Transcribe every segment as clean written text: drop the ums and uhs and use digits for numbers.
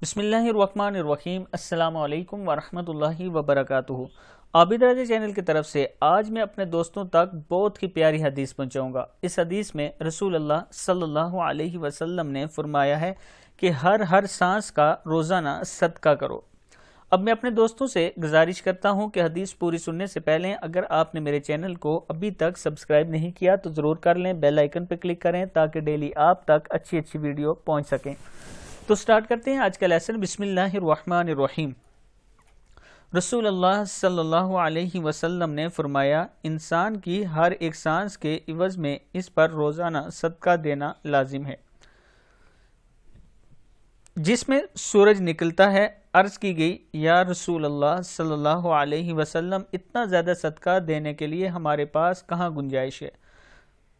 بسم اللہ الرحمن الرحیم۔ السلام علیکم ورحمۃ اللہ وبرکاتہ۔ عابد راجہ چینل کی طرف سے آج میں اپنے دوستوں تک بہت ہی پیاری حدیث پہنچاؤں گا۔ اس حدیث میں رسول اللہ صلی اللہ علیہ وسلم نے فرمایا ہے کہ ہر سانس کا روزانہ صدقہ کرو۔ اب میں اپنے دوستوں سے گزارش کرتا ہوں کہ حدیث پوری سننے سے پہلے اگر آپ نے میرے چینل کو ابھی تک سبسکرائب نہیں کیا تو ضرور کر لیں، بیل آئیکن پہ کلک کریں تاکہ ڈیلی آپ تک اچھی ویڈیو پہنچ سکیں۔ تو سٹارٹ کرتے ہیں آج کا لیسن۔ بسم اللہ الرحمن الرحیم۔ رسول اللہ صلی اللہ علیہ وسلم نے فرمایا، انسان کی ہر ایک سانس کے عوض میں اس پر روزانہ صدقہ دینا لازم ہے۔ جس میں سورج نکلتا ہے، عرض کی گئی یا رسول اللہ صلی اللہ علیہ وسلم، اتنا زیادہ صدقہ دینے کے لیے ہمارے پاس کہاں گنجائش ہے؟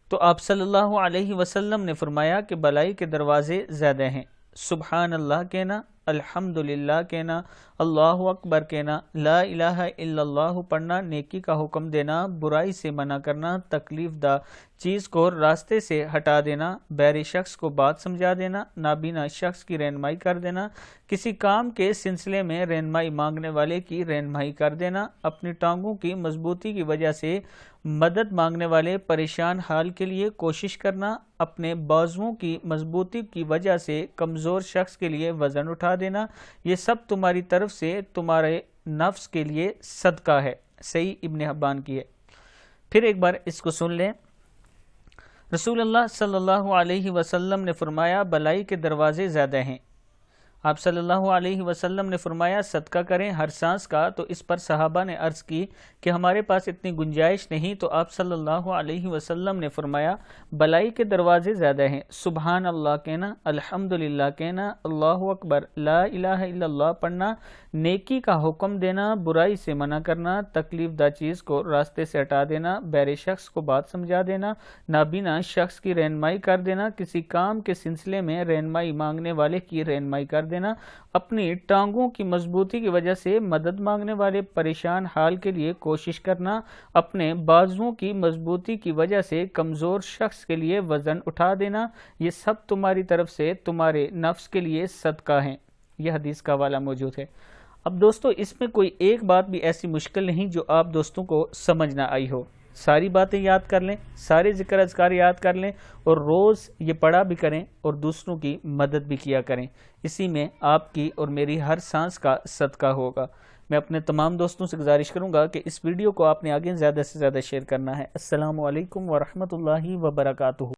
تو آپ صلی اللہ علیہ وسلم نے فرمایا کہ بلائی کے دروازے زیادہ ہیں۔ سبحان اللہ کہنا، الحمدللہ کہنا، اللہ اکبر کہنا، لا الہ الا اللہ پڑھنا، نیکی کا حکم دینا، برائی سے منع کرنا، تکلیف دہ چیز کو راستے سے ہٹا دینا، بہرے شخص کو بات سمجھا دینا، نابینا شخص کی رہنمائی کر دینا، کسی کام کے سلسلے میں رہنمائی مانگنے والے کی رہنمائی کر دینا، اپنی ٹانگوں کی مضبوطی کی وجہ سے مدد مانگنے والے پریشان حال کے لیے کوشش کرنا، اپنے بازوؤں کی مضبوطی کی وجہ سے کمزور شخص کے لیے وزن اٹھا دینا، یہ سب تمہاری طرف سے تمہارے نفس کے لیے صدقہ ہے۔ صحیح ابن حبان کی ہے۔ پھر ایک بار اس کو سن لیں۔ رسول اللہ صلی اللہ علیہ وسلم نے فرمایا، بلائی کے دروازے زیادہ ہیں۔ آپ صلی اللہ علیہ وسلم نے فرمایا صدقہ کریں ہر سانس کا۔ تو اس پر صحابہ نے عرض کی کہ ہمارے پاس اتنی گنجائش نہیں۔ تو آپ صلی اللہ علیہ وسلم نے فرمایا بلائی کے دروازے زیادہ ہیں، سبحان اللہ کہنا، الحمدللہ کہنا، اللہ اکبر، لا الہ الا اللہ پڑھنا، نیکی کا حکم دینا، برائی سے منع کرنا، تکلیف دہ چیز کو راستے سے ہٹا دینا، بہرے شخص کو بات سمجھا دینا، نابینا شخص کی رہنمائی کر دینا، کسی کام کے سلسلے میں رہنمائی مانگنے والے کی رہنمائی کر دینا، اپنی ٹانگوں کی مضبوطی کی وجہ سے مدد مانگنے والے پریشان حال کے لیے کوشش کرنا، اپنے بازوؤں کی مضبوطی کی وجہ سے کمزور شخص کے لیے وزن اٹھا دینا، یہ سب تمہاری طرف سے تمہارے نفس کے لیے صدقہ ہیں۔ یہ حدیث کا حوالہ موجود ہے۔ اب دوستو، اس میں کوئی ایک بات بھی ایسی مشکل نہیں جو آپ دوستوں کو سمجھ نہ آئی ہو۔ ساری باتیں یاد کر لیں، سارے ذکر اذکار یاد کر لیں اور روز یہ پڑھا بھی کریں اور دوسروں کی مدد بھی کیا کریں۔ اسی میں آپ کی اور میری ہر سانس کا صدقہ ہوگا۔ میں اپنے تمام دوستوں سے گزارش کروں گا کہ اس ویڈیو کو آپ نے آگے زیادہ سے زیادہ شیئر کرنا ہے۔ السلام علیکم ورحمۃ اللہ وبرکاتہ۔